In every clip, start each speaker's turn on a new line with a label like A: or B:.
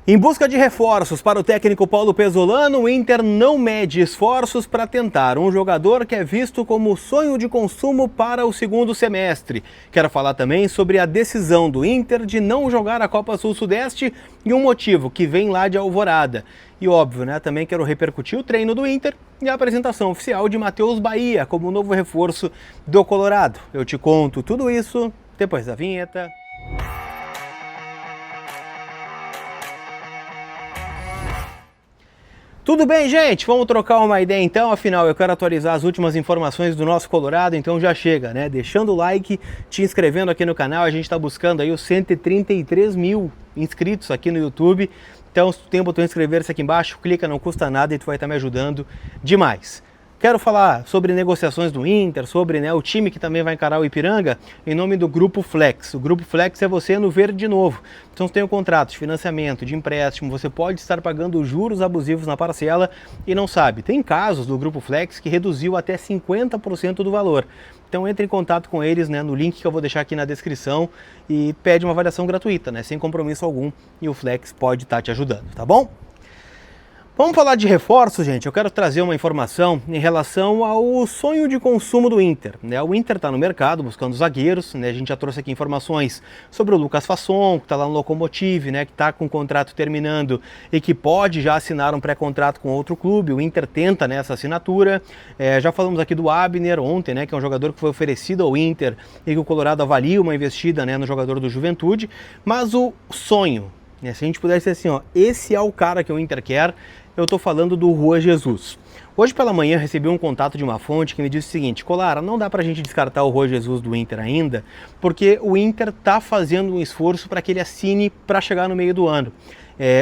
A: Em busca de reforços para o técnico Paulo Pezzolano, o Inter não mede esforços para tentar um jogador que é visto como sonho de consumo para o segundo semestre. Quero falar também sobre a decisão do Inter de não jogar a Copa Sul-Sudeste e um motivo que vem lá de Alvorada. E óbvio, também quero repercutir o treino do Inter e a apresentação oficial de Matheus Bahia como novo reforço do Colorado. Eu te conto tudo isso depois da vinheta. Tudo bem, gente? Vamos trocar uma ideia então, afinal eu quero atualizar as últimas informações do nosso Colorado, então já chega, Deixando o like, te inscrevendo aqui no canal, a gente está buscando aí os 133 mil inscritos aqui no YouTube, então se tu tem o botão inscrever-se aqui embaixo, clica, não custa nada e tu vai estar me ajudando demais. Quero falar sobre negociações do Inter, sobre o time que também vai encarar o Ipiranga, em nome do Grupo Flex. O Grupo Flex é você no verde de novo. Então você tem um contrato de financiamento, de empréstimo, você pode estar pagando juros abusivos na parcela e não sabe. Tem casos do Grupo Flex que reduziu até 50% do valor. Então entre em contato com eles no link que eu vou deixar aqui na descrição e pede uma avaliação gratuita, sem compromisso algum, e o Flex pode estar te ajudando, tá bom? Vamos falar de reforços, gente. Eu quero trazer uma informação em relação ao sonho de consumo do Inter. O Inter está no mercado buscando zagueiros. A gente já trouxe aqui informações sobre o Lucas Fasson, que está lá no Lokomotiv, que está com o contrato terminando e que pode já assinar um pré-contrato com outro clube. O Inter tenta essa assinatura. Já falamos aqui do Abner ontem, que é um jogador que foi oferecido ao Inter e que o Colorado avalia uma investida no jogador do Juventude. Mas o sonho, se a gente pudesse dizer assim, esse é o cara que o Inter quer, eu estou falando do Juan Jesus. Hoje pela manhã recebi um contato de uma fonte que me disse o seguinte: Colara, não dá para a gente descartar o Juan Jesus do Inter ainda, porque o Inter está fazendo um esforço para que ele assine para chegar no meio do ano.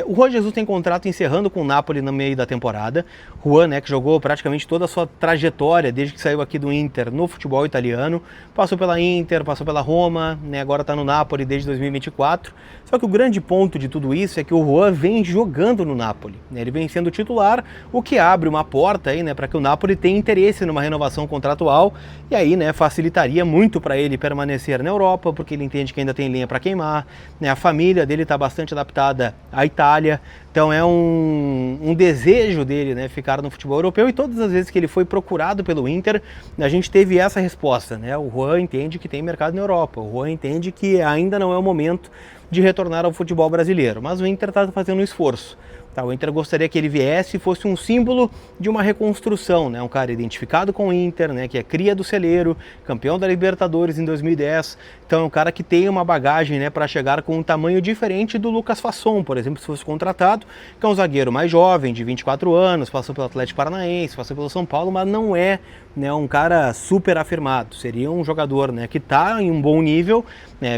A: O Juan Jesus tem contrato encerrando com o Napoli no meio da temporada. Juan, que jogou praticamente toda a sua trajetória desde que saiu aqui do Inter no futebol italiano, passou pela Inter, passou pela Roma, agora está no Napoli desde 2024. Só que o grande ponto de tudo isso é que o Juan vem jogando no Napoli, ele vem sendo titular, o que abre uma porta aí, para que o Napoli tenha interesse numa renovação contratual e aí, facilitaria muito para ele permanecer na Europa, porque ele entende que ainda tem lenha para queimar, a família dele está bastante adaptada à Itália, então é um desejo dele, ficar no futebol europeu, e todas as vezes que ele foi procurado pelo Inter, a gente teve essa resposta, O Juan entende que tem mercado na Europa, o Juan entende que ainda não é o momento de retornar ao futebol brasileiro, mas o Inter está fazendo um esforço. O Inter gostaria que ele viesse e fosse um símbolo de uma reconstrução, um cara identificado com o Inter, que é cria do celeiro, campeão da Libertadores em 2010, então é um cara que tem uma bagagem para chegar com um tamanho diferente do Lucas Fasson, por exemplo, se fosse contratado, que é um zagueiro mais jovem, de 24 anos, passou pelo Atlético Paranaense, passou pelo São Paulo, mas não é um cara super afirmado, seria um jogador que está em um bom nível,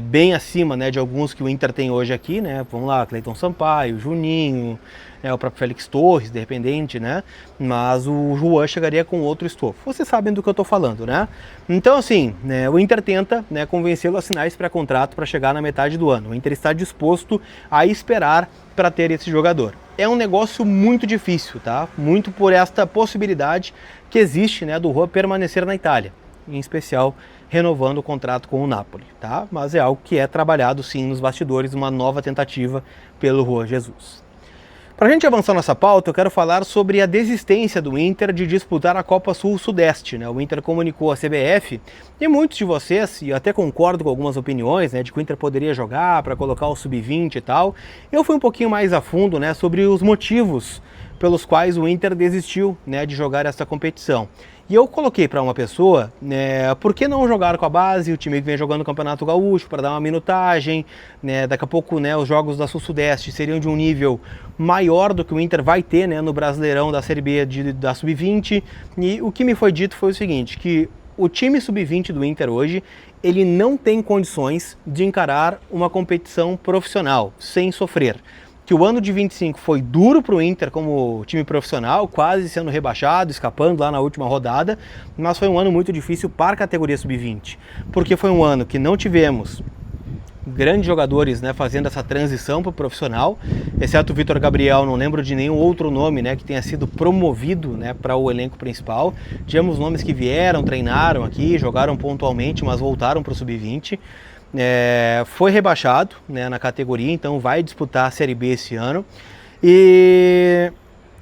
A: bem acima de alguns que o Inter tem hoje aqui, vamos lá, Cleiton Sampaio, Juninho, o próprio Félix Torres, dependente, mas o Juan chegaria com outro estofo. Vocês sabem do que eu estou falando, Então, assim, o Inter tenta convencê-lo a assinar esse pré-contrato para chegar na metade do ano. O Inter está disposto a esperar para ter esse jogador. É um negócio muito difícil, Muito por esta possibilidade que existe, do Juan permanecer na Itália, em especial renovando o contrato com o Napoli, Mas é algo que é trabalhado sim nos bastidores, uma nova tentativa pelo Juan Jesus. Para a gente avançar nessa pauta, eu quero falar sobre a desistência do Inter de disputar a Copa Sul-Sudeste. O Inter comunicou à CBF, e muitos de vocês, e eu até concordo com algumas opiniões, de que o Inter poderia jogar para colocar o Sub-20 e tal. Eu fui um pouquinho mais a fundo, sobre os motivos pelos quais o Inter desistiu, de jogar essa competição. E eu coloquei para uma pessoa, por que não jogar com a base, o time que vem jogando o Campeonato Gaúcho, para dar uma minutagem, daqui a pouco os jogos da Sul-Sudeste seriam de um nível maior do que o Inter vai ter no Brasileirão da Série B da Sub-20, e o que me foi dito foi o seguinte, que o time Sub-20 do Inter hoje, ele não tem condições de encarar uma competição profissional, sem sofrer. Que o ano de 25 foi duro para o Inter como time profissional, quase sendo rebaixado, escapando lá na última rodada, mas foi um ano muito difícil para a categoria Sub-20, porque foi um ano que não tivemos grandes jogadores fazendo essa transição para o profissional, exceto o Vitor Gabriel, não lembro de nenhum outro nome que tenha sido promovido para o elenco principal. Tivemos nomes que vieram, treinaram aqui, jogaram pontualmente, mas voltaram para o Sub-20. foi rebaixado, né, na categoria, então vai disputar a Série B esse ano. E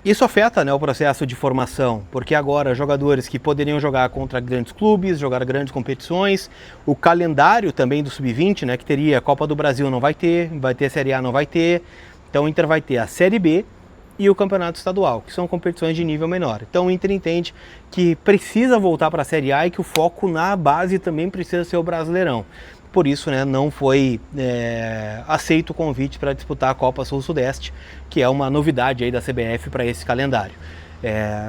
A: isso afeta, né, o processo de formação, porque agora jogadores que poderiam jogar contra grandes clubes, jogar grandes competições, o calendário também do Sub-20, né, que teria a Copa do Brasil não vai ter a Série A não vai ter, então o Inter vai ter a Série B e o Campeonato Estadual, que são competições de nível menor. Então o Inter entende que precisa voltar para a Série A e que o foco na base também precisa ser o Brasileirão. Por isso, né, não foi aceito o convite para disputar a Copa Sul-Sudeste, que é uma novidade aí da CBF para esse calendário.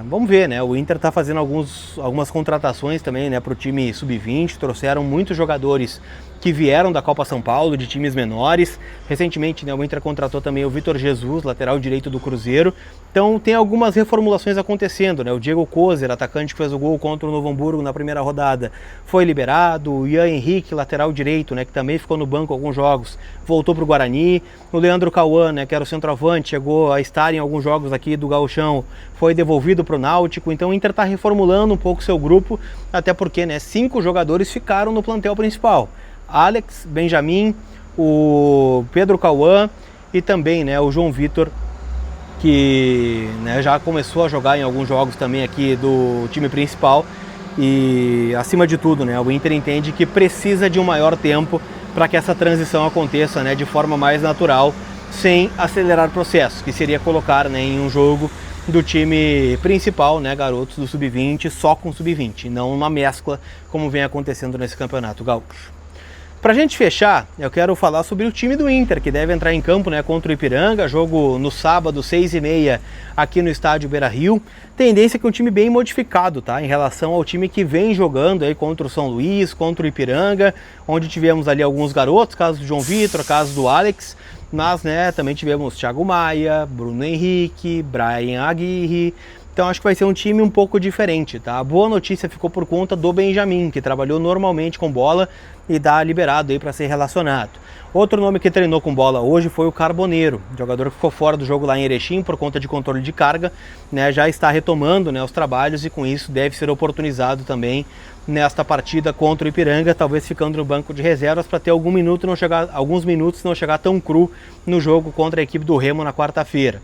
A: Vamos ver, né? O Inter está fazendo algumas contratações também, né, para o time Sub-20, trouxeram muitos jogadores que vieram da Copa São Paulo, de times menores. Recentemente, né, o Inter contratou também o Vitor Jesus, lateral direito do Cruzeiro. Então tem algumas reformulações acontecendo, né? O Diego Kozer, atacante que fez o gol contra o Novo Hamburgo na primeira rodada, foi liberado. O Ian Henrique, lateral direito, né, que também ficou no banco alguns jogos, voltou para o Guarani. O Leandro Cauã, né, que era o centroavante, chegou a estar em alguns jogos aqui do Gauchão, foi devolvido para o Náutico. Então o Inter está reformulando um pouco seu grupo, até porque, né, 5 jogadores ficaram no plantel principal. Alex, Benjamin, o Pedro Cauã e também, né, o João Vitor, que, né, já começou a jogar em alguns jogos também aqui do time principal. E acima de tudo, né, o Inter entende que precisa de um maior tempo para que essa transição aconteça, né, de forma mais natural, sem acelerar processos, que seria colocar, né, em um jogo do time principal, né, garotos do Sub-20, só com Sub-20, não uma mescla como vem acontecendo nesse campeonato gaúcho. Pra gente fechar, eu quero falar sobre o time do Inter, que deve entrar em campo, né, contra o Ipiranga, jogo no sábado, 6h30, aqui no estádio Beira-Rio. Tendência que é um time bem modificado, tá, em relação ao time que vem jogando aí contra o São Luís, contra o Ipiranga, onde tivemos ali alguns garotos, caso do João Vitor, caso do Alex, mas, né, também tivemos Thiago Maia, Bruno Henrique, Brian Aguirre. Então acho que vai ser um time um pouco diferente, tá? A boa notícia ficou por conta do Benjamin, que trabalhou normalmente com bola e dá liberado aí para ser relacionado. Outro nome que treinou com bola hoje foi o Carboneiro, jogador que ficou fora do jogo lá em Erechim por conta de controle de carga, né? Já está retomando, né, os trabalhos e com isso deve ser oportunizado também nesta partida contra o Ipiranga, talvez ficando no banco de reservas para ter alguns minutos não chegar tão cru no jogo contra a equipe do Remo na quarta-feira.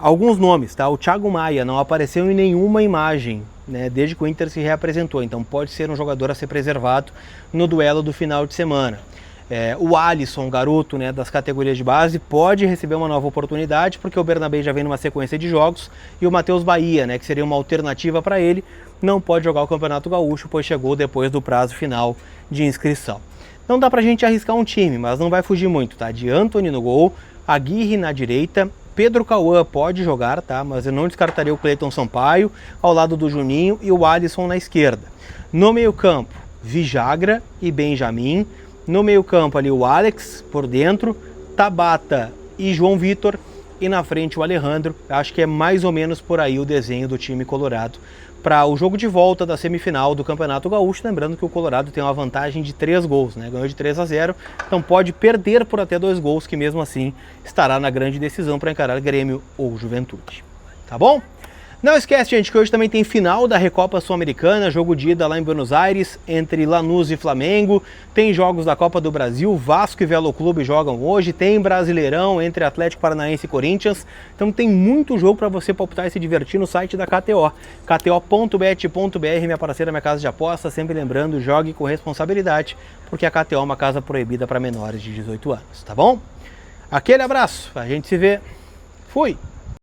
A: Alguns nomes, tá? O Thiago Maia não apareceu em nenhuma imagem, né, desde que o Inter se reapresentou, então pode ser um jogador a ser preservado no duelo do final de semana. O Alisson, garoto, né, das categorias de base, pode receber uma nova oportunidade, porque o Bernabé já vem numa sequência de jogos, e o Matheus Bahia, né, que seria uma alternativa para ele, não pode jogar o Campeonato Gaúcho, pois chegou depois do prazo final de inscrição. Não dá pra gente arriscar um time, mas não vai fugir muito, tá? De Antony no gol, Aguirre na direita, Pedro Cauã pode jogar, tá? Mas eu não descartaria o Cleiton Sampaio ao lado do Juninho e o Alisson na esquerda. No meio-campo, Vijagra e Benjamin. No meio-campo ali o Alex por dentro, Tabata e João Vitor. E na frente o Alejandro. Acho que é mais ou menos por aí o desenho do time colorado para o jogo de volta da semifinal do Campeonato Gaúcho. Lembrando que o Colorado tem uma vantagem de 3 gols, né? Ganhou de 3-0, então pode perder por até 2 gols, que mesmo assim estará na grande decisão para encarar Grêmio ou Juventude. Tá bom? Não esquece, gente, que hoje também tem final da Recopa Sul-Americana, jogo de ida lá em Buenos Aires, entre Lanús e Flamengo. Tem jogos da Copa do Brasil, Vasco e Velo Clube jogam hoje. Tem Brasileirão entre Atlético Paranaense e Corinthians. Então tem muito jogo para você palpitar e se divertir no site da KTO. KTO.bet.br, minha parceira, minha casa de aposta. Sempre lembrando, jogue com responsabilidade, porque a KTO é uma casa proibida para menores de 18 anos, tá bom? Aquele abraço, a gente se vê. Fui!